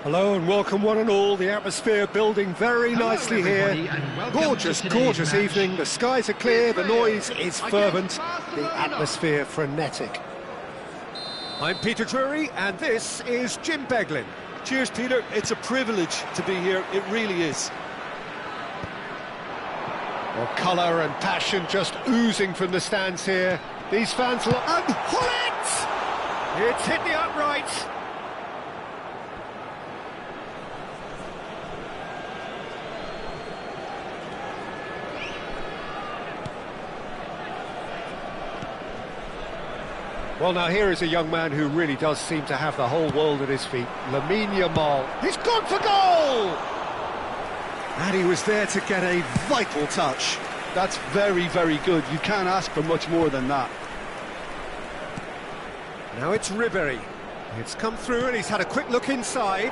Hello and welcome one and all. The atmosphere building very nicely here. Gorgeous, gorgeous evening. The skies are clear, the noise is fervent, the atmosphere frenetic. I'm Peter Drury and this is Jim Beglin. Cheers, Peter. It's a privilege to be here. It really is. Well, colour and passion just oozing from the stands here. These fans... And Hullet! It's hit the upright. Well, now here is a young man who really does seem to have the whole world at his feet. Lamine Yamal. He's gone for goal! And he was there to get a vital touch. That's very, very good. You can't ask for much more than that. Now it's Ribéry. It's come through and he's had a quick look inside.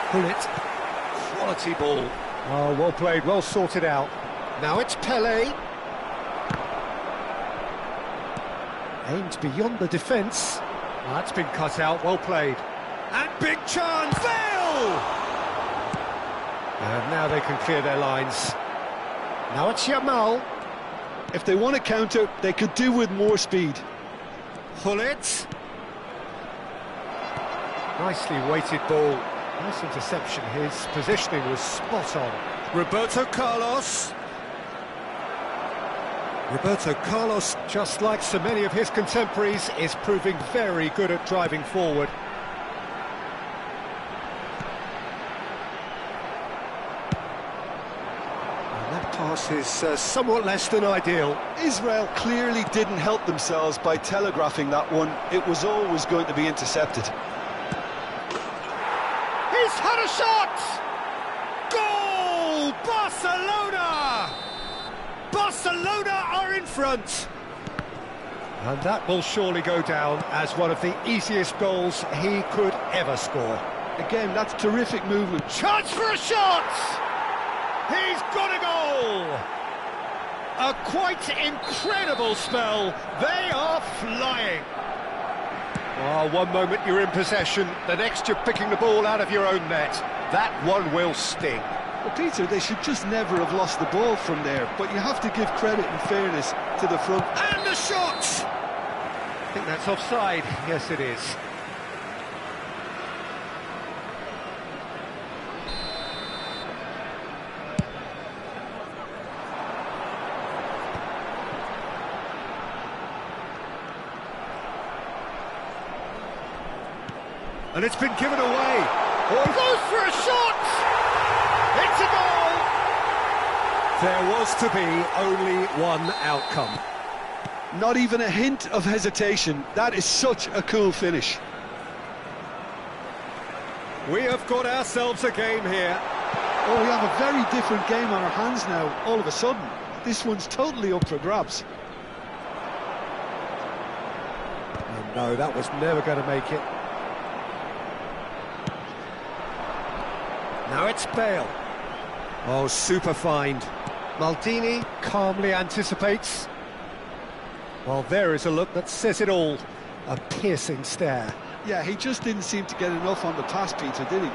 Hullet. Quality ball. Oh, well played, well sorted out. Now it's Pelé. Aimed beyond the defence. Oh, that's been cut out, well played. And big chance, Bale! And now they can clear their lines. Now it's Yamal. If they want to counter, they could do with more speed. Hullet. Nicely weighted ball. Nice interception. His positioning was spot on. Roberto Carlos. Roberto Carlos, just like so many of his contemporaries, is proving very good at driving forward. And that pass is somewhat less than ideal. Israel clearly didn't help themselves by telegraphing that one. It was always going to be intercepted. He's had a shot! Goal! Barcelona! Barcelona are in front! And that will surely go down as one of the easiest goals he could ever score. Again, that's terrific movement. Chance for a shot! He's got a goal! A quite incredible spell. They are flying. Oh, one moment you're in possession, the next you're picking the ball out of your own net. That one will sting. Well, Peter, they should just never have lost the ball from there, but you have to give credit and fairness to the front. And the shot! I think that's offside. Yes, it is. And it's been given away. Oh, he goes for a shot! It's a goal! There was to be only one outcome. Not even a hint of hesitation. That is such a cool finish. We have got ourselves a game here. Oh, we have a very different game on our hands now, all of a sudden. This one's totally up for grabs. Oh no, that was never going to make it. Now it's Bale. Oh, super find. Maldini calmly anticipates. Well, there is a look that says it all. A piercing stare. Yeah, he just didn't seem to get enough on the pass, Peter, did he?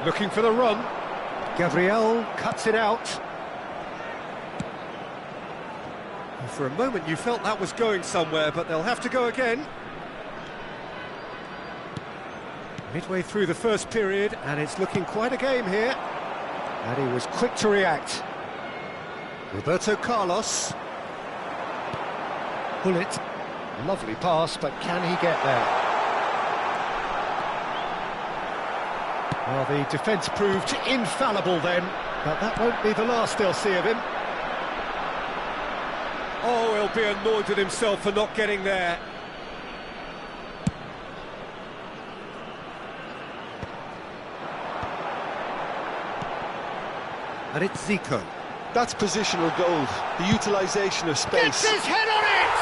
Looking for the run. Gabriel cuts it out. And for a moment you felt that was going somewhere, but they'll have to go again. Midway through the first period, and it's looking quite a game here. And he was quick to react. Roberto Carlos. Hullet. Lovely pass, but can he get there? Well, the defence proved infallible then, but that won't be the last they'll see of him. Oh, he'll be annoyed with himself for not getting there. And it's Zico. That's positional goal, the utilisation of space. Gets his head on it!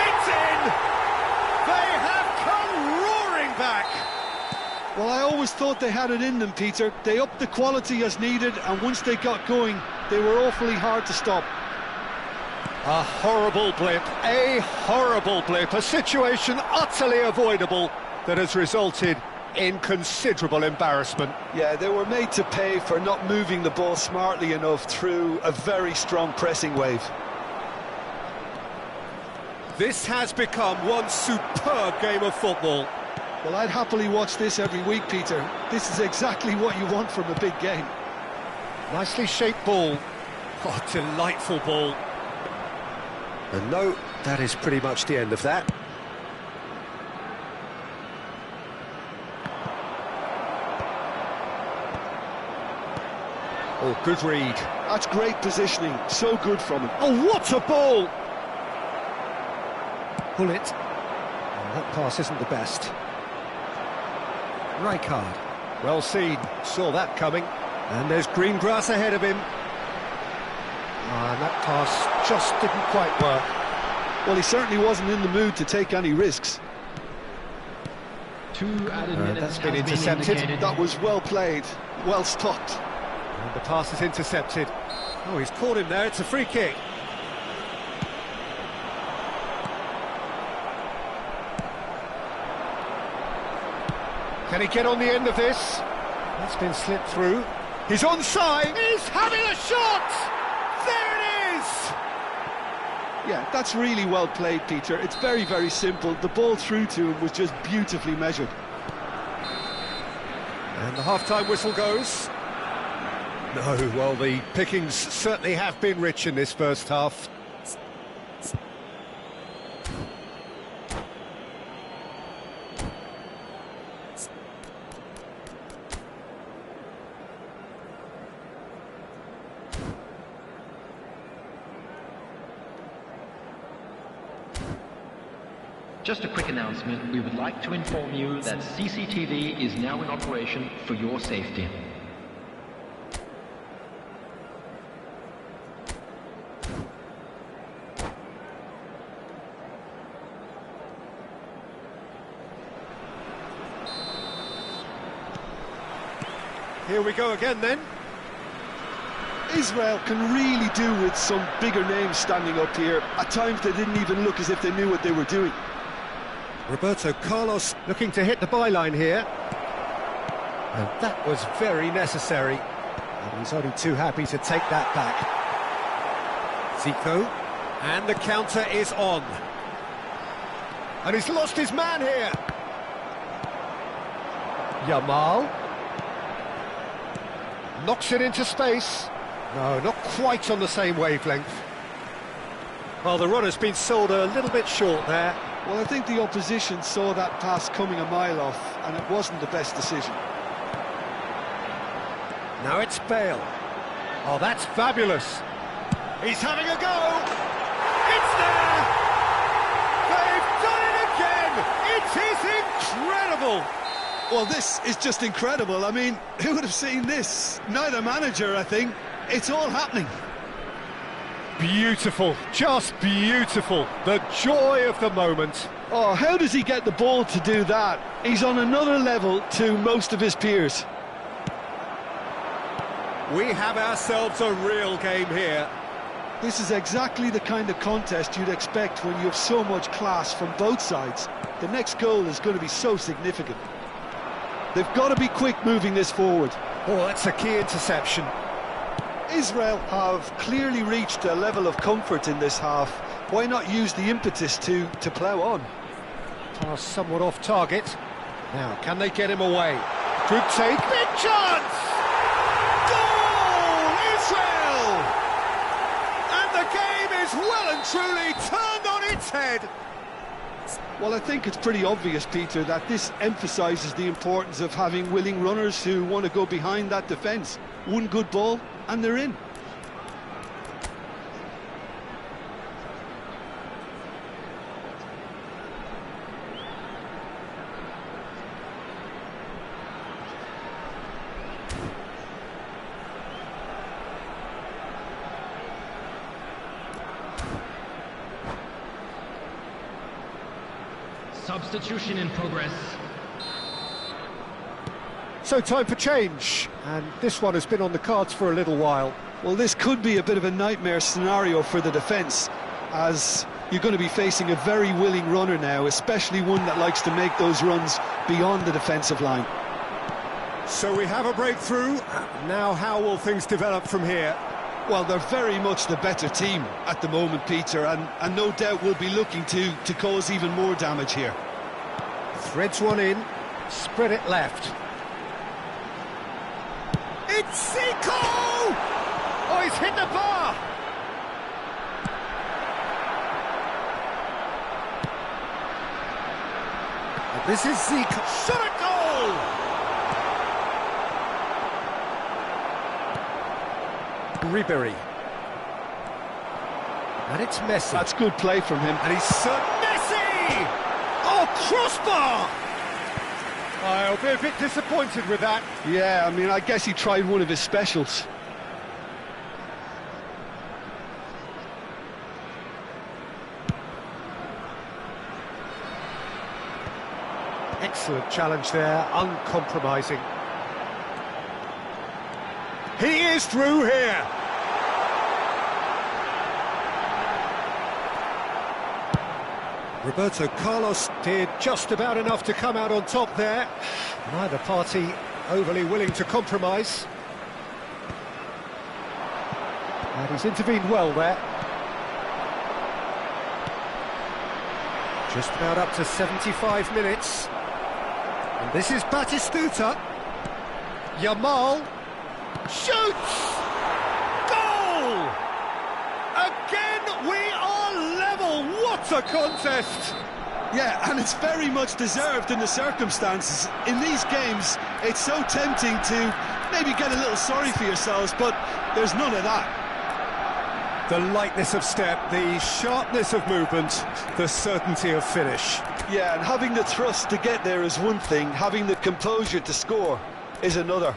It's in! They have come roaring back! Well, I always thought they had it in them, Peter. They upped the quality as needed, and once they got going, they were awfully hard to stop. A horrible blip, a situation utterly avoidable that has resulted in considerable embarrassment. Yeah, they were made to pay for not moving the ball smartly enough through a very strong pressing wave. This has become one superb game of football. Well, I'd happily watch this every week, Peter. This is exactly what you want from a big game. Nicely shaped ball. Oh, delightful ball. And no, that is pretty much the end of that. Oh, good read. That's great positioning, so good from him. Oh, what a ball! Pull it. Oh, that pass isn't the best. Rijkaard. Well seen, saw that coming. And there's green grass ahead of him. And that pass just didn't quite work. Well, he certainly wasn't in the mood to take any risks. 2 added minutes that's been has intercepted. indicated. That was well played, well stopped. And the pass is intercepted. Oh, he's caught him there, it's a free kick. Can he get on the end of this? That's been slipped through. He's onside! He's having a shot! There it is! Yeah, that's really well played, Peter. It's very, very simple. The ball through to him was just beautifully measured. And the half-time whistle goes. No, well, the pickings certainly have been rich in this first half. Just a quick announcement. We would like to inform you that CCTV is now in operation for your safety. Here we go again then. Israel can really do with some bigger names standing up here. At times they didn't even look as if they knew what they were doing. Roberto Carlos looking to hit the byline here. And that was very necessary. And he's only too happy to take that back. Zico. And the counter is on. And he's lost his man here. Yamal. Knocks it into space. No, not quite on the same wavelength. Well, the runner's been sold a little bit short there. Well, I think the opposition saw that pass coming a mile off, and it wasn't the best decision. Now it's Bale. Oh, that's fabulous. He's having a go. It's there. They've done it again. It is incredible. Well, this is just incredible. I mean, who would have seen this? Neither manager, I think. It's all happening. Beautiful, just beautiful. The joy of the moment. Oh, how does he get the ball to do that? He's on another level to most of his peers. We have ourselves a real game here. This is exactly the kind of contest you'd expect when you have so much class from both sides. The next goal is going to be so significant. They've got to be quick moving this forward. Oh, that's a key interception. Israel have clearly reached a level of comfort in this half. Why not use the impetus to plough on? Pass somewhat off target. Now, can they get him away? Good take. Big chance! Goal! Israel! And the game is well and truly turned on its head. Well, I think it's pretty obvious, Peter, that this emphasises the importance of having willing runners who want to go behind that defence. One good ball, and they're in. Substitution in progress. So time for change, and this one has been on the cards for a little while. Well, this could be a bit of a nightmare scenario for the defence. as you're going to be facing a very willing runner now, especially one that likes to make those runs beyond the defensive line. So we have a breakthrough. Now how will things develop from here? Well, they're very much the better team at the moment, Peter, and no doubt will be looking to cause even more damage here. Threads one in, spread it left. It's Zico! Oh, he's hit the bar! This is Zico. Shot a goal! Ribery. And it's Messi. That's good play from him. And he's Messi! Oh, crossbar! I'll be a bit disappointed with that. Yeah, I mean, I guess he tried one of his specials. Excellent challenge there, uncompromising. He is through here. Roberto Carlos did just about enough to come out on top there. Neither party overly willing to compromise. And he's intervened well there. Just about up to 75 minutes. And this is Batistuta. Yamal shoots! Goal! Again, we are level. What a contest! Yeah, and it's very much deserved in the circumstances. In these games, it's so tempting to maybe get a little sorry for yourselves, but there's none of that. The lightness of step, the sharpness of movement, the certainty of finish. Yeah, and having the thrust to get there is one thing, having the composure to score is another.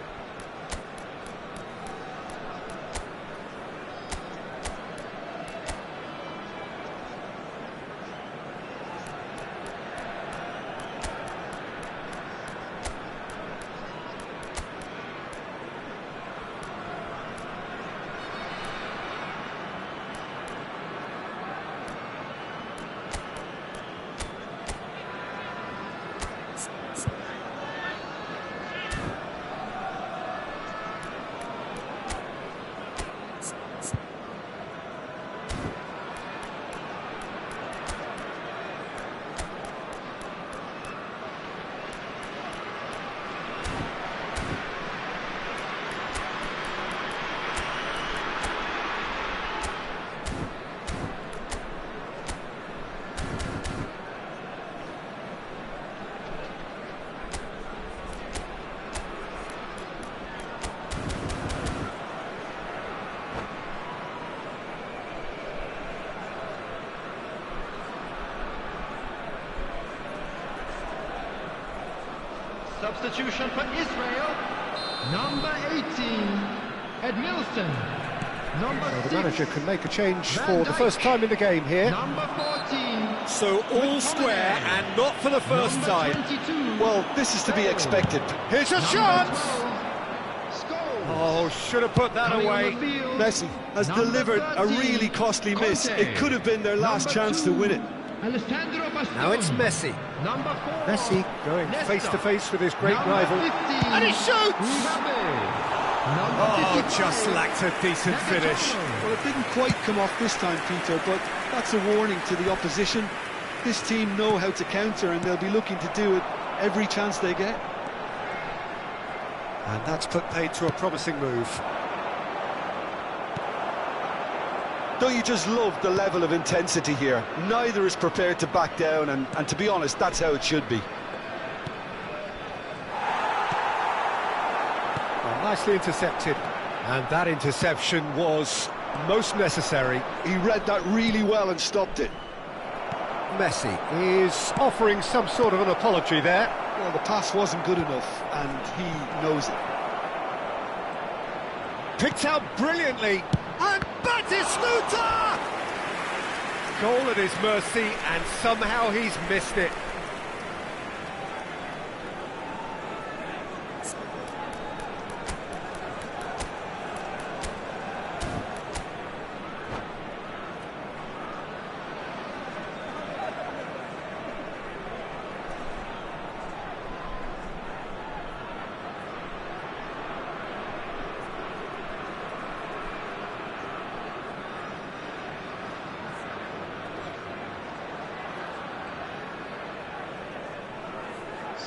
Substitution for Israel, number 18, Edmilson. Number 6, the manager can make a change Van for the Dijk. first time in the game here. Number 14. So all square and not for the first Number time. 22. Well, this is to be expected. Here's a Number chance! 12, Scholes. Oh, should have put that Coming on away. the field, Messi has number delivered a 13, really costly miss. Conte. It could have been their last Number chance 2, to win it. Alessandro Bastoni. Now it's Messi. Number 4. Messi going Nesta. face to face with his great Number rival. 15, And he shoots! Mbappe. Number Oh, 55, just lacked a decent finish. Well, it didn't quite come off this time, Peter, but that's a warning to the opposition. This team know how to counter, and they'll be looking to do it every chance they get. And that's put paid to a promising move. Don't you just love the level of intensity here? Neither is prepared to back down, and to be honest, that's how it should be. Well, nicely intercepted. And that interception was most necessary. He read that really well and stopped it. Messi is offering some sort of an apology there. Well, the pass wasn't good enough, and he knows it. Picked out brilliantly. And Batistuta! Goal at his mercy, and somehow he's missed it.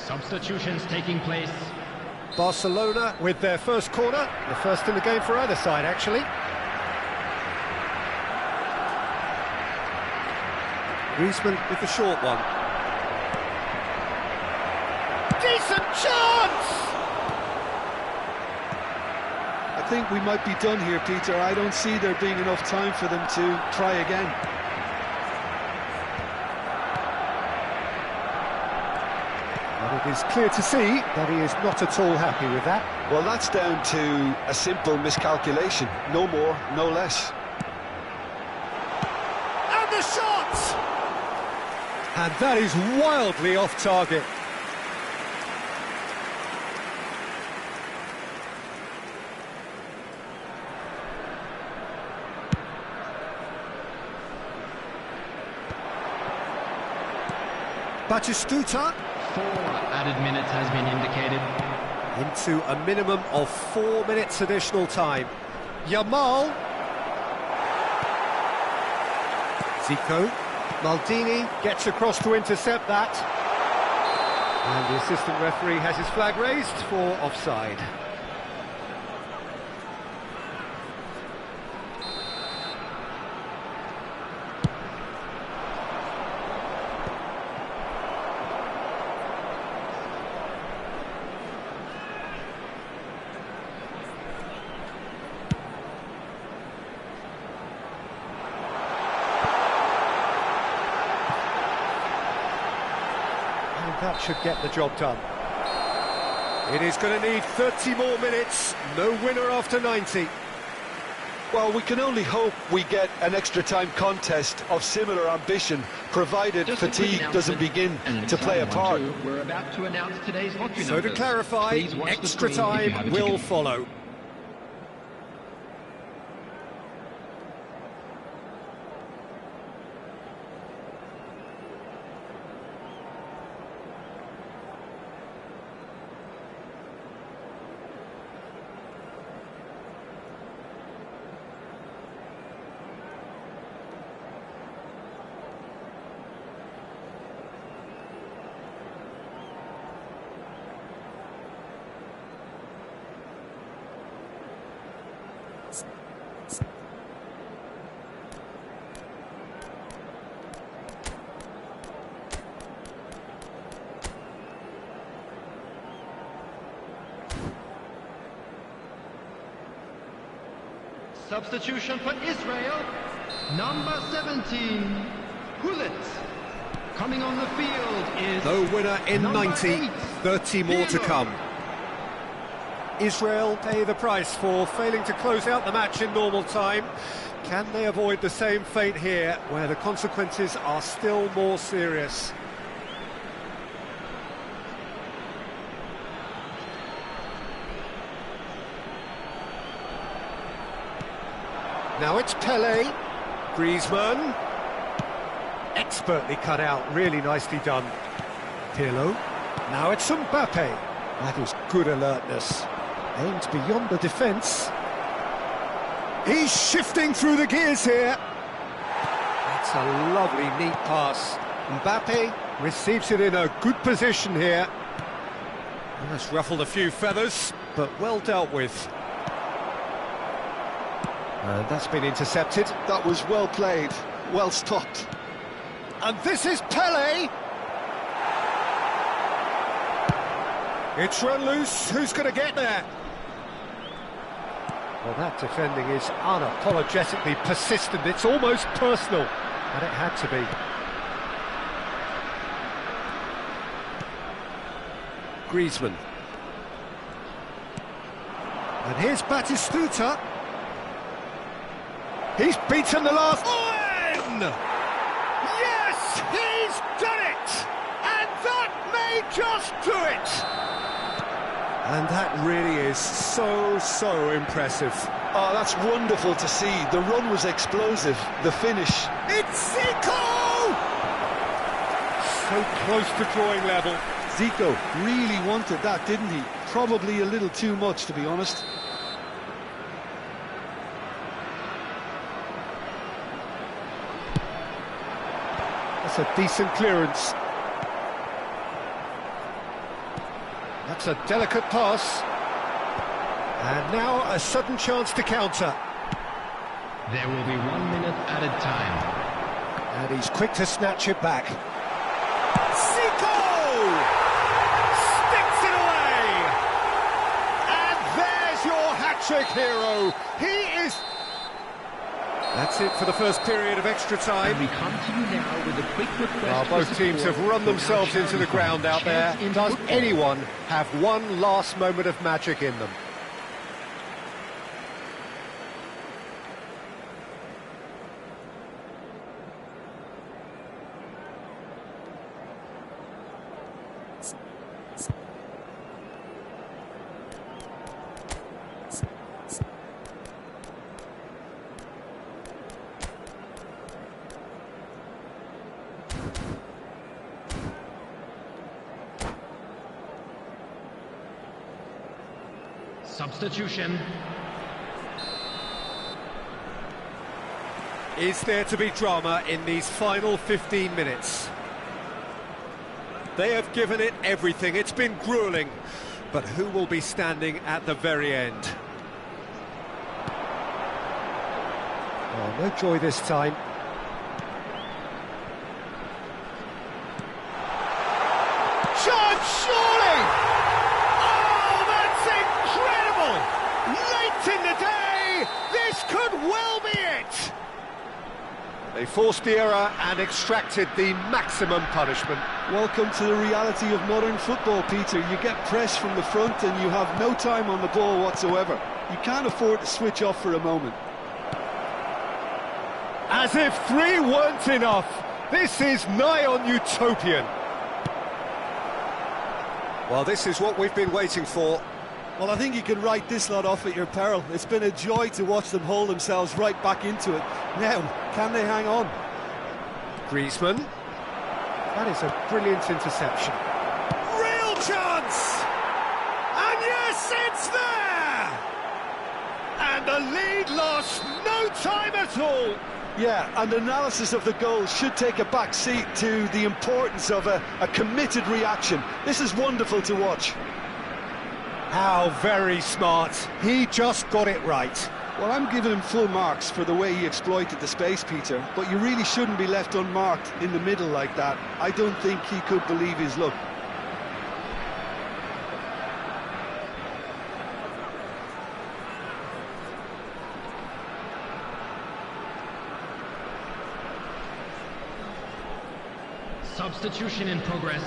Substitutions taking place. Barcelona with their first corner, the first in the game for either side, actually. Griezmann with the short one. Decent chance! I think we might be done here, Peter. I don't see there being enough time for them to try again. And it is clear to see that he is not at all happy with that. Well, that's down to a simple miscalculation. No more, no less. And the shot! And that is wildly off target. Batistuta 4 added minutes has been indicated. into a minimum of 4 minutes additional time. Yamal. Zico. Maldini gets across to intercept that. And the assistant referee has his flag raised for offside. That should get the job done. It is going to need 30 more minutes. No winner after 90. Well, we can only hope we get an extra-time contest of similar ambition, provided Just a quick fatigue doesn't begin to play a part. We're about to announce today's lottery So to numbers. clarify, Please watch the extra screen if you have time a will ticket. follow. Substitution for Israel, number 17, Hullet. Coming on the field is No winner in number 90, 8, 30 more to Pirlo. come. Israel pay the price for failing to close out the match in normal time. Can they avoid the same fate here, where the consequences are still more serious? Now it's Pele, Griezmann, expertly cut out, really nicely done. Pirlo, now it's Mbappe, that is good alertness, aimed beyond the defence. He's shifting through the gears here. That's a lovely, neat pass. Mbappe receives it in a good position here. That's ruffled a few feathers, but well dealt with. And that's been intercepted. That was well played, well stopped. And this is Pele. It's run loose. Who's going to get there? Well, that defending is unapologetically persistent. It's almost personal. And it had to be. Griezmann. And here's Batistuta. He's beaten the last... Owen! Yes, he's done it! And that may just do it! And that really is so impressive. Oh, that's wonderful to see. The run was explosive, the finish. It's Zico! So close to drawing level. Zico really wanted that, didn't he? Probably a little too much, to be honest. That's a decent clearance. That's a delicate pass. And now a sudden chance to counter. There will be 1 minute added time. And he's quick to snatch it back. Zico! Sticks it away! And there's your hat-trick hero. He is... That's it for the first period of extra time. And we come to you now with a quick request. Well, both teams have run themselves into the ground out there. Does anyone have one last moment of magic in them? Substitution. Is there to be drama in these final 15 minutes? They have given it everything. It's been gruelling. But who will be standing at the very end? Oh, no joy this time. Chance, surely! Late in the day, this could well be it! They forced the error and extracted the maximum punishment. Welcome to the reality of modern football, Peter. You get pressed from the front and you have no time on the ball whatsoever. You can't afford to switch off for a moment. As if 3 weren't enough, this is nigh on utopian. Well, this is what we've been waiting for. Well, I think you can write this lot off at your peril. It's been a joy to watch them hold themselves right back into it. Now, can they hang on? Griezmann. That is a brilliant interception. Real chance! And yes, it's there! And the lead lost no time at all. Yeah, and analysis of the goal should take a back seat to the importance of a committed reaction. This is wonderful to watch. How very smart. He just got it right. Well, I'm giving him full marks for the way he exploited the space, Peter, but you really shouldn't be left unmarked in the middle like that. I don't think he could believe his luck. Substitution in progress.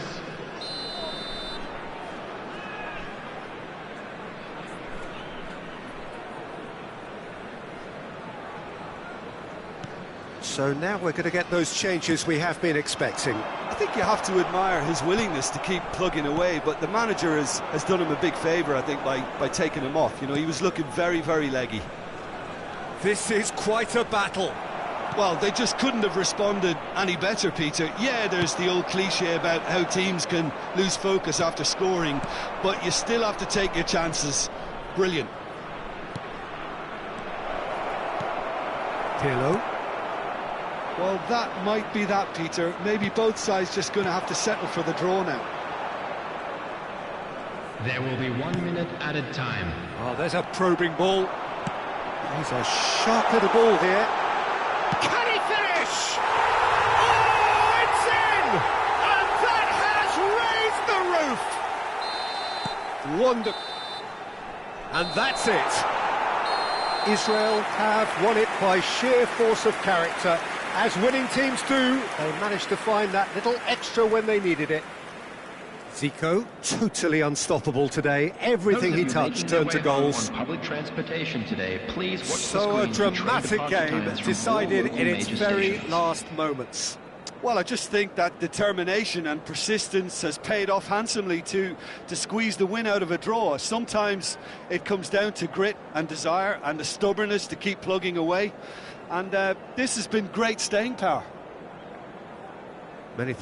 So now we're going to get those changes we have been expecting. I think you have to admire his willingness to keep plugging away, but the manager has done him a big favour, I think, by taking him off. You know, he was looking very, very leggy. This is quite a battle. Well, they just couldn't have responded any better, Peter. Yeah, there's the old cliche about how teams can lose focus after scoring, but you still have to take your chances. Brilliant. Pirlo. Well, that might be that, Peter. Maybe both sides just going to have to settle for the draw now. There will be 1 minute added time. Oh, there's a probing ball. He's a sharp little ball here. Can he finish? Oh, it's in! And that has raised the roof! Wonder... And that's it. Israel have won it by sheer force of character. As winning teams do, they managed to find that little extra when they needed it. Zico, totally unstoppable today. Everything he touched turned to goals. On public transportation today, please watch so a dramatic game decided in its very last moments. Well, I just think that determination and persistence has paid off handsomely to squeeze the win out of a draw. Sometimes it comes down to grit and desire and the stubbornness to keep plugging away. And this has been great staying power. Many thanks.